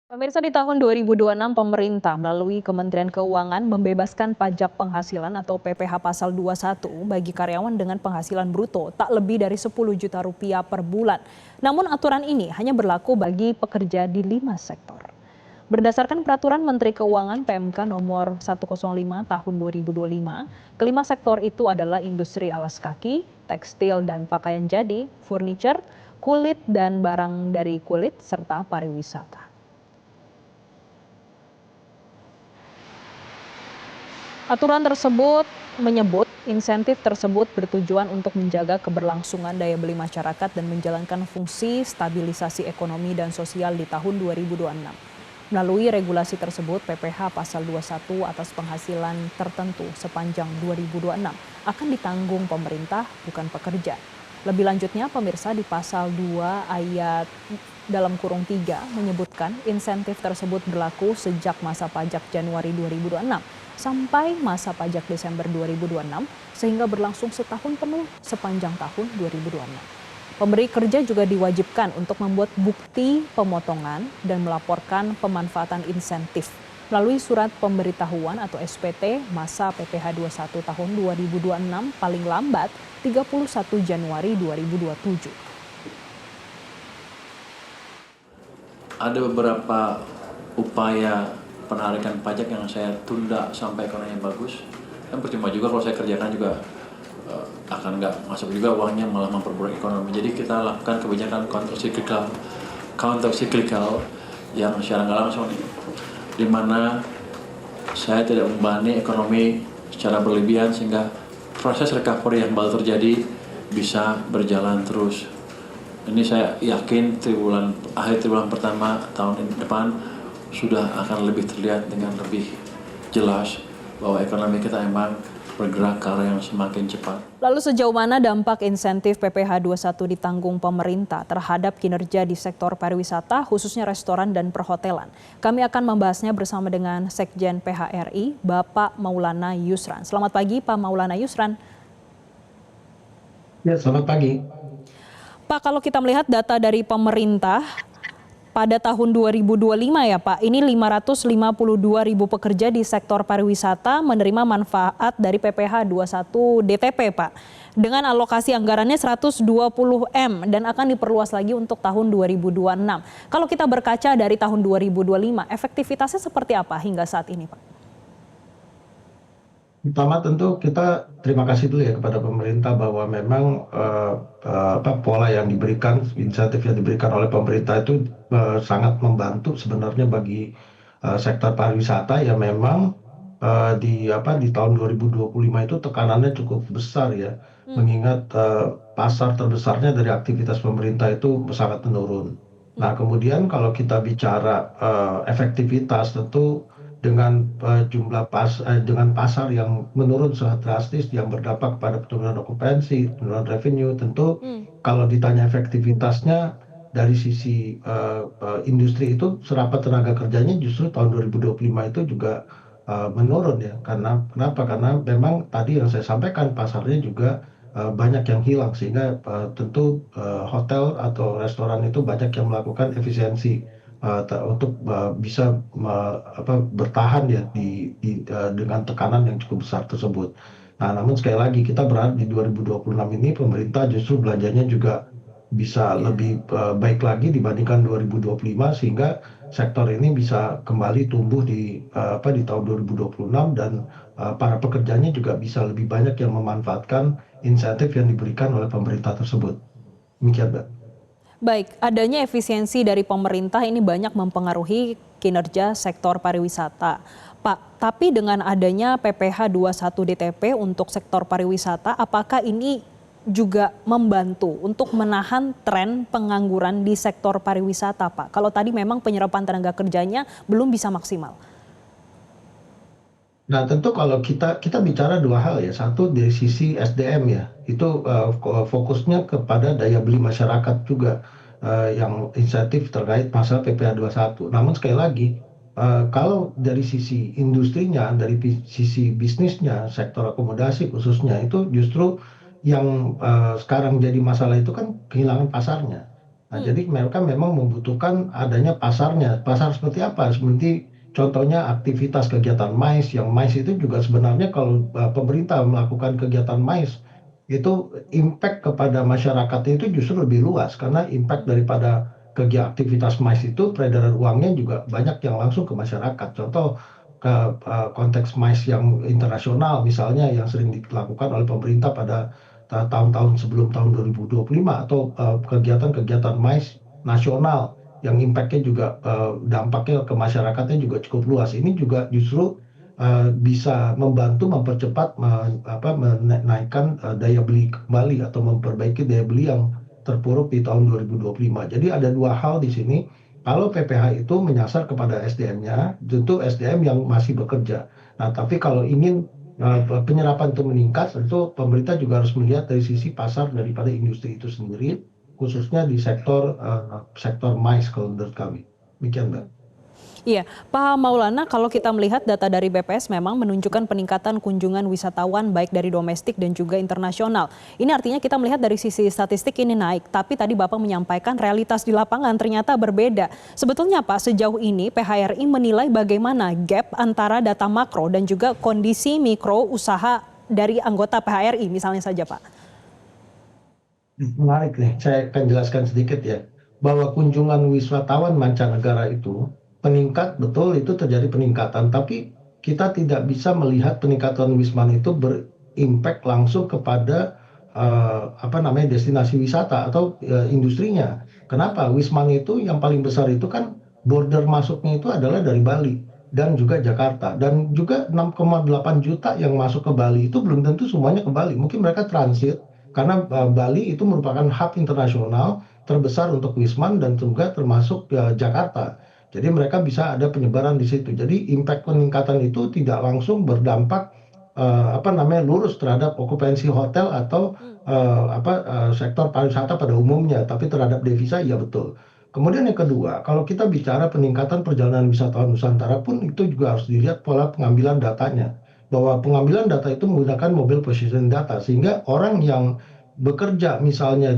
Pemirsa, di tahun 2026 pemerintah melalui Kementerian Keuangan membebaskan pajak penghasilan atau PPh pasal 21 bagi karyawan dengan penghasilan bruto tak lebih dari 10 juta rupiah per bulan. Namun aturan ini hanya berlaku bagi pekerja di 5 sektor. Berdasarkan peraturan Menteri Keuangan PMK nomor 105 tahun 2025, kelima sektor itu adalah industri alas kaki, tekstil dan pakaian jadi, furniture, kulit dan barang dari kulit, serta pariwisata. Aturan tersebut menyebut insentif tersebut bertujuan untuk menjaga keberlangsungan daya beli masyarakat dan menjalankan fungsi stabilisasi ekonomi dan sosial di tahun 2026. Melalui regulasi tersebut, PPh pasal 21 atas penghasilan tertentu sepanjang 2026 akan ditanggung pemerintah, bukan pekerja. Lebih lanjutnya, pemirsa, di pasal 2 ayat dalam kurung 3 menyebutkan insentif tersebut berlaku sejak masa pajak Januari 2026 sampai masa pajak Desember 2026 sehingga berlangsung setahun penuh sepanjang tahun 2026. Pemberi kerja juga diwajibkan untuk membuat bukti pemotongan dan melaporkan pemanfaatan insentif melalui surat pemberitahuan atau SPT masa PPh 21 tahun 2026 paling lambat 31 Januari 2027. Ada beberapa upaya penarikan pajak yang saya tunda sampai ekonominya bagus, dan percuma juga kalau saya kerjakan juga akan nggak masuk juga uangnya, malah memperburuk ekonomi. Jadi kita lakukan kebijakan counter cyclical yang secara nggak langsung nih, di mana saya tidak membebani ekonomi secara berlebihan sehingga proses recovery yang baru terjadi bisa berjalan terus. Ini saya yakin akhir triwulan pertama tahun depan sudah akan lebih terlihat dengan lebih jelas bahwa ekonomi kita memang bergerak ke arah yang semakin cepat. Lalu sejauh mana dampak insentif PPh 21 ditanggung pemerintah terhadap kinerja di sektor pariwisata, khususnya restoran dan perhotelan? Kami akan membahasnya bersama dengan Sekjen PHRI, Bapak Maulana Yusran. Selamat pagi, Pak Maulana Yusran. Ya, selamat pagi. Pak, kalau kita melihat data dari pemerintah, pada tahun 2025 ya Pak, ini 552.000 pekerja di sektor pariwisata menerima manfaat dari PPh 21 DTP Pak. Dengan alokasi anggarannya 120 M dan akan diperluas lagi untuk tahun 2026. Kalau kita berkaca dari tahun 2025, efektivitasnya seperti apa hingga saat ini Pak? Pertama tentu kita terima kasih dulu ya kepada pemerintah bahwa memang pola yang diberikan, insentif yang diberikan oleh pemerintah itu sangat membantu sebenarnya bagi sektor pariwisata yang memang di tahun 2025 itu tekanannya cukup besar ya, mengingat pasar terbesarnya dari aktivitas pemerintah itu sangat menurun. Nah, kemudian kalau kita bicara efektivitas, tentu dengan dengan pasar yang menurun sangat drastis yang berdampak pada penurunan okupansi, penurunan revenue, tentu kalau ditanya efektivitasnya dari sisi industri itu serapan tenaga kerjanya justru tahun 2025 itu juga menurun ya. Kenapa? Karena memang tadi yang saya sampaikan pasarnya juga banyak yang hilang sehingga tentu hotel atau restoran itu banyak yang melakukan efisiensi untuk bisa bertahan ya dengan tekanan yang cukup besar tersebut. Nah, namun sekali lagi kita berharap di 2026 ini pemerintah justru belanjanya juga bisa lebih baik lagi dibandingkan 2025 sehingga sektor ini bisa kembali tumbuh di tahun 2026 dan para pekerjanya juga bisa lebih banyak yang memanfaatkan insentif yang diberikan oleh pemerintah tersebut. Demikian, Mbak. Baik, adanya efisiensi dari pemerintah ini banyak mempengaruhi kinerja sektor pariwisata. Pak, tapi dengan adanya PPh 21 DTP untuk sektor pariwisata, apakah ini juga membantu untuk menahan tren pengangguran di sektor pariwisata, Pak? Kalau tadi memang penyerapan tenaga kerjanya belum bisa maksimal. Nah, tentu kalau kita bicara dua hal ya. Satu dari sisi SDM ya, itu fokusnya kepada daya beli masyarakat juga yang insentif terkait masalah PPh 21. Namun sekali lagi, kalau dari sisi industrinya, dari sisi bisnisnya, sektor akomodasi khususnya itu justru yang sekarang jadi masalah itu kan kehilangan pasarnya. Nah, Hmm. jadi mereka memang membutuhkan adanya pasarnya. Pasar seperti apa? Seperti contohnya aktivitas kegiatan MAIS, yang MAIS itu juga sebenarnya kalau pemerintah melakukan kegiatan MAIS, itu impact kepada masyarakatnya itu justru lebih luas karena impact daripada kegiatan aktivitas MAIS itu peredaran uangnya juga banyak yang langsung ke masyarakat. Contoh ke konteks MAIS yang internasional misalnya yang sering dilakukan oleh pemerintah pada tahun-tahun sebelum tahun 2025 atau kegiatan-kegiatan MAIS nasional yang impactnya juga dampaknya ke masyarakatnya juga cukup luas. Ini juga justru bisa membantu mempercepat menaikkan daya beli kembali atau memperbaiki daya beli yang terpuruk di tahun 2025. Jadi ada dua hal di sini. Kalau PPH itu menyasar kepada SDM-nya, tentu SDM yang masih bekerja. Nah, tapi kalau ingin penyerapan itu meningkat, tentu pemerintah juga harus melihat dari sisi pasar daripada industri itu sendiri, khususnya di sektor mais kalau menurut kami. Demikian, Mbak. Iya, Pak Maulana, kalau kita melihat data dari BPS memang menunjukkan peningkatan kunjungan wisatawan baik dari domestik dan juga internasional. Ini artinya kita melihat dari sisi statistik ini naik, tapi tadi Bapak menyampaikan realitas di lapangan ternyata berbeda. Sebetulnya Pak, sejauh ini PHRI menilai bagaimana gap antara data makro dan juga kondisi mikro usaha dari anggota PHRI misalnya saja Pak. Menarik nih, saya akan jelaskan sedikit ya, bahwa kunjungan wisatawan mancanegara itu peningkat, betul itu terjadi peningkatan, tapi kita tidak bisa melihat peningkatan Wisman itu berimpact langsung kepada destinasi wisata atau industrinya. Kenapa? Wisman itu yang paling besar itu kan border masuknya itu adalah dari Bali dan juga Jakarta dan juga 6,8 juta yang masuk ke Bali itu belum tentu semuanya ke Bali, mungkin mereka transit karena Bali itu merupakan hub internasional terbesar untuk Wisman dan juga termasuk Jakarta. Jadi mereka bisa ada penyebaran di situ. Jadi impact peningkatan itu tidak langsung berdampak lurus terhadap okupansi hotel atau sektor pariwisata pada umumnya, tapi terhadap devisa ya betul. Kemudian yang kedua, kalau kita bicara peningkatan perjalanan wisatawan Nusantara pun itu juga harus dilihat pola pengambilan datanya. Bahwa pengambilan data itu menggunakan mobile positioning data sehingga orang yang bekerja misalnya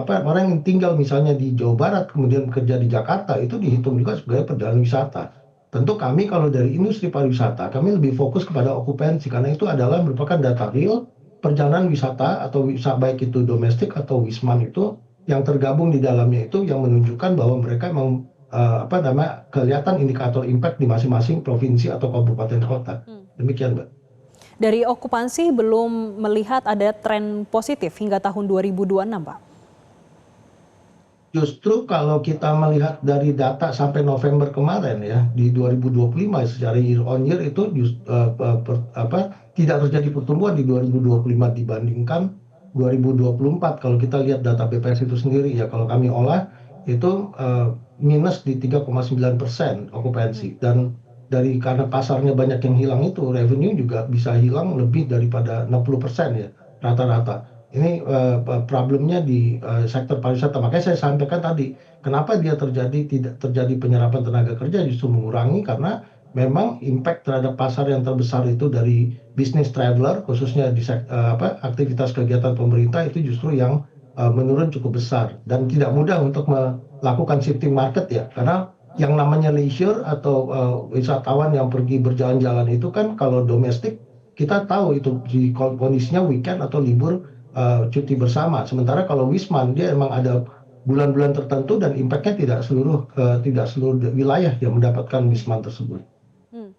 orang yang tinggal misalnya di Jawa Barat kemudian bekerja di Jakarta itu dihitung juga sebagai perjalanan wisata. Tentu kami kalau dari industri pariwisata kami lebih fokus kepada okupansi karena itu adalah merupakan data real perjalanan wisata atau baik itu domestik atau wisman itu yang tergabung di dalamnya itu yang menunjukkan bahwa mereka memang kelihatan indikator impact di masing-masing provinsi atau kabupaten kota. Demikian, Mbak. Dari okupansi belum melihat ada tren positif hingga tahun 2026 Pak. Justru kalau kita melihat dari data sampai November kemarin ya di 2025 secara year on year itu tidak terjadi pertumbuhan di 2025 dibandingkan 2024. Kalau kita lihat data BPS itu sendiri ya kalau kami olah itu minus di 3,9% okupansi dan karena pasarnya banyak yang hilang itu revenue juga bisa hilang lebih daripada 60% ya rata-rata. Ini problemnya di sektor pariwisata. Makanya saya sampaikan tadi, kenapa tidak terjadi penyerapan tenaga kerja justru mengurangi karena memang impact terhadap pasar yang terbesar itu dari bisnis traveler khususnya di aktivitas kegiatan pemerintah itu justru yang menurun cukup besar dan tidak mudah untuk melakukan shifting market ya karena yang namanya leisure atau wisatawan yang pergi berjalan-jalan itu kan kalau domestik kita tahu itu di kondisinya weekend atau libur cuti bersama. Sementara kalau Wisman dia emang ada bulan-bulan tertentu dan impactnya tidak seluruh wilayah yang mendapatkan Wisman tersebut.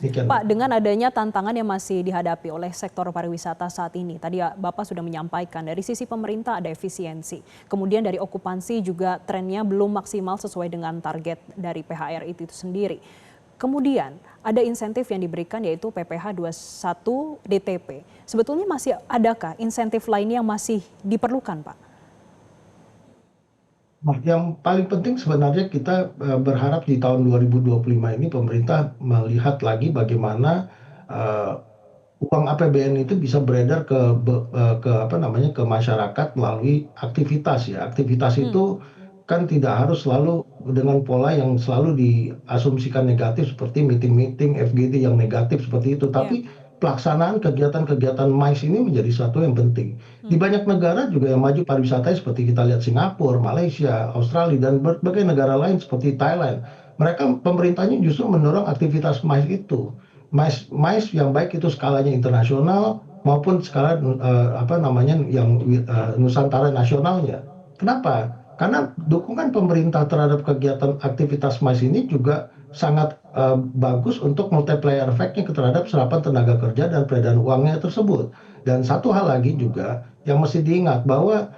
Demikian, Pak, Mbak. dengan adanya tantangan yang masih dihadapi oleh sektor pariwisata saat ini, tadi Bapak sudah menyampaikan dari sisi pemerintah ada efisiensi, kemudian dari okupansi juga trennya belum maksimal sesuai dengan target dari PHRI itu sendiri. Kemudian ada insentif yang diberikan yaitu PPh 21 DTP. Sebetulnya masih adakah insentif lainnya yang masih diperlukan, Pak? Nah, yang paling penting sebenarnya kita berharap di tahun 2025 ini pemerintah melihat lagi bagaimana eh, uang APBN itu bisa beredar ke masyarakat melalui aktivitas ya. Aktivitas itu kan tidak harus selalu dengan pola yang selalu diasumsikan negatif seperti meeting-meeting FGD yang negatif seperti itu, Iya. tapi pelaksanaan kegiatan-kegiatan MICE ini menjadi sesuatu yang penting. Di banyak negara juga yang maju pariwisata seperti kita lihat Singapura, Malaysia, Australia, dan berbagai negara lain seperti Thailand. Mereka pemerintahnya justru mendorong aktivitas MICE itu. MICE yang baik itu skalanya internasional maupun skala apa namanya yang Nusantara nasionalnya. Kenapa? Karena dukungan pemerintah terhadap kegiatan aktivitas MICE ini juga sangat bagus untuk multiplier efeknya terhadap serapan tenaga kerja dan peredaran uangnya tersebut. Dan satu hal lagi juga yang mesti diingat bahwa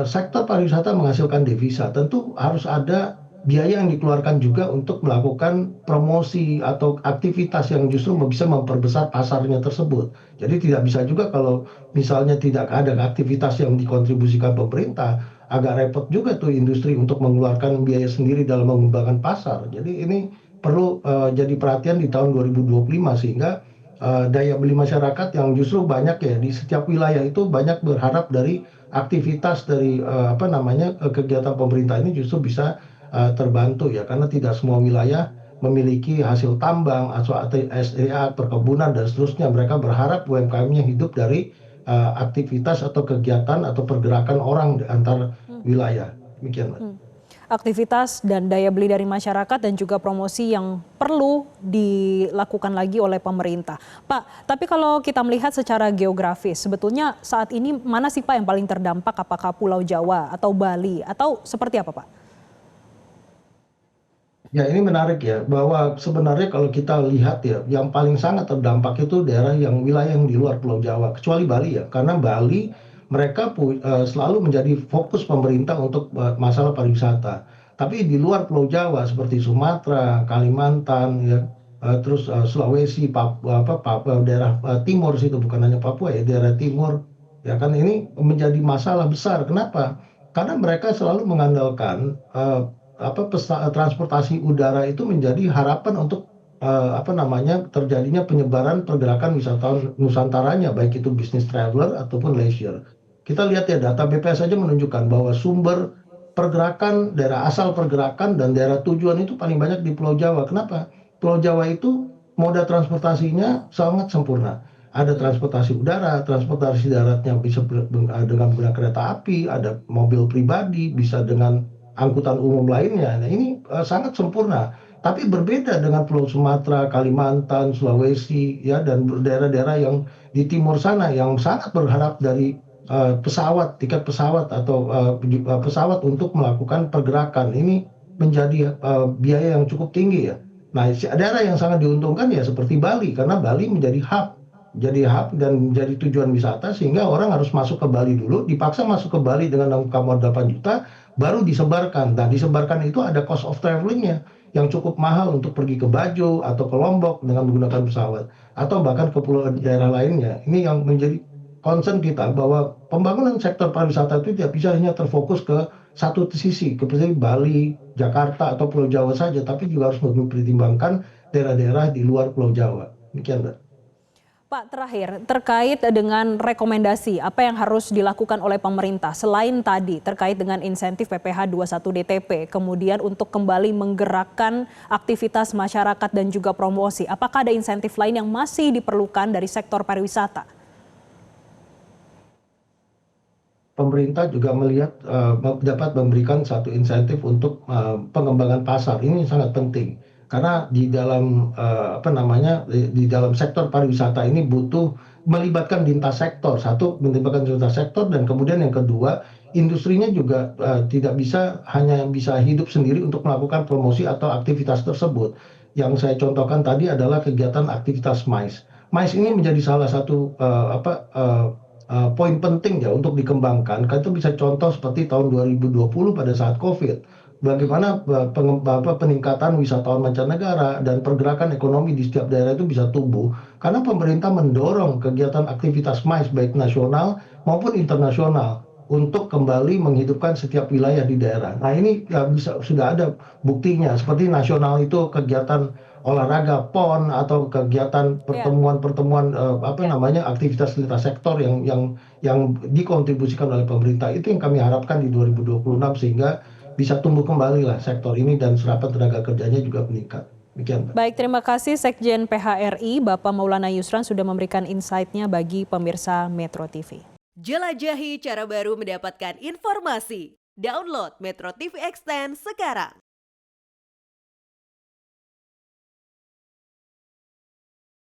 sektor pariwisata menghasilkan devisa, tentu harus ada biaya yang dikeluarkan juga untuk melakukan promosi atau aktivitas yang justru bisa memperbesar pasarnya tersebut. Jadi tidak bisa juga kalau misalnya tidak ada aktivitas yang dikontribusikan pemerintah, agak repot juga tuh industri untuk mengeluarkan biaya sendiri dalam mengembangkan pasar. Jadi ini perlu jadi perhatian di tahun 2025 sehingga daya beli masyarakat yang justru banyak ya di setiap wilayah itu banyak berharap dari aktivitas dari apa namanya kegiatan pemerintah ini justru bisa terbantu ya karena tidak semua wilayah memiliki hasil tambang atau SDA perkebunan dan seterusnya. Mereka berharap UMKM-nya hidup dari aktivitas atau kegiatan atau pergerakan orang di antar wilayah. Demikian, Mbak. Aktivitas dan daya beli dari masyarakat dan juga promosi yang perlu dilakukan lagi oleh pemerintah. Pak, tapi kalau kita melihat secara geografis, sebetulnya saat ini mana sih Pak yang paling terdampak? Apakah Pulau Jawa atau Bali atau seperti apa Pak? Ya, ini menarik ya, bahwa sebenarnya kalau kita lihat ya, yang paling sangat terdampak itu daerah yang wilayah yang di luar Pulau Jawa, kecuali Bali ya, karena Bali mereka selalu menjadi fokus pemerintah untuk masalah pariwisata. Tapi di luar Pulau Jawa seperti Sumatera, Kalimantan, ya, terus Sulawesi, Papua, daerah timur situ bukan hanya Papua ya, daerah timur, ya kan ini menjadi masalah besar. Kenapa? Karena mereka selalu mengandalkan transportasi udara itu menjadi harapan untuk apa namanya terjadinya penyebaran pergerakan wisatawan Nusantaranya baik itu bisnis traveler ataupun leisure. Kita lihat ya data BPS saja menunjukkan bahwa sumber pergerakan, daerah asal pergerakan dan daerah tujuan itu paling banyak di Pulau Jawa. Kenapa? Pulau Jawa itu moda transportasinya sangat sempurna. Ada transportasi udara, transportasi daratnya bisa dengan menggunakan kereta api, ada mobil pribadi, bisa dengan angkutan umum lainnya. Nah, ini sangat sempurna. Tapi berbeda dengan Pulau Sumatera, Kalimantan, Sulawesi, ya dan daerah-daerah yang di timur sana yang sangat berharap dari pesawat, tiket pesawat atau pesawat untuk melakukan pergerakan. Ini menjadi biaya yang cukup tinggi ya. Nah, daerah yang sangat diuntungkan ya seperti Bali karena Bali menjadi hub. Jadi hub dan menjadi tujuan wisata sehingga orang harus masuk ke Bali dulu, dipaksa masuk ke Bali dengan angka modal 8 juta, baru disebarkan. Nah, disebarkan itu ada cost of travelingnya yang cukup mahal untuk pergi ke Bajo atau ke Lombok dengan menggunakan pesawat atau bahkan ke pulau daerah lainnya. Ini yang menjadi concern kita bahwa pembangunan sektor pariwisata itu tidak bisa hanya terfokus ke satu sisi, seperti Bali, Jakarta atau Pulau Jawa saja, tapi juga harus mempertimbangkan daerah-daerah di luar Pulau Jawa. Demikian, Mbak. Pak, terakhir terkait dengan rekomendasi apa yang harus dilakukan oleh pemerintah selain tadi terkait dengan insentif PPh 21 DTP, kemudian untuk kembali menggerakkan aktivitas masyarakat dan juga promosi. Apakah ada insentif lain yang masih diperlukan dari sektor pariwisata? Pemerintah juga melihat dapat memberikan satu insentif untuk pengembangan pasar. Ini sangat penting karena di dalam apa namanya di dalam sektor pariwisata ini butuh melibatkan lintas sektor. Satu, melibatkan lintas sektor dan kemudian yang kedua, industrinya juga tidak bisa hanya bisa hidup sendiri untuk melakukan promosi atau aktivitas tersebut. Yang saya contohkan tadi adalah kegiatan aktivitas MICE. MICE ini menjadi salah satu poin penting ya untuk dikembangkan. Kan itu bisa contoh seperti tahun 2020 pada saat COVID. Bagaimana peningkatan wisatawan mancanegara dan pergerakan ekonomi di setiap daerah itu bisa tumbuh karena pemerintah mendorong kegiatan aktivitas MICE baik nasional maupun internasional untuk kembali menghidupkan setiap wilayah di daerah. Nah, ini sudah ada buktinya seperti nasional itu kegiatan olahraga PON atau kegiatan pertemuan-pertemuan namanya aktivitas lintas sektor yang dikontribusikan oleh pemerintah. Itu yang kami harapkan di 2026 sehingga bisa tumbuh kembali lah sektor ini dan serapan tenaga kerjanya juga meningkat. Demikian, Mbak. Baik, terima kasih Sekjen PHRI, Bapak Maulana Yusran sudah memberikan insight-nya bagi pemirsa Metro TV. Jelajahi cara baru mendapatkan informasi. Download Metro TV Extend sekarang.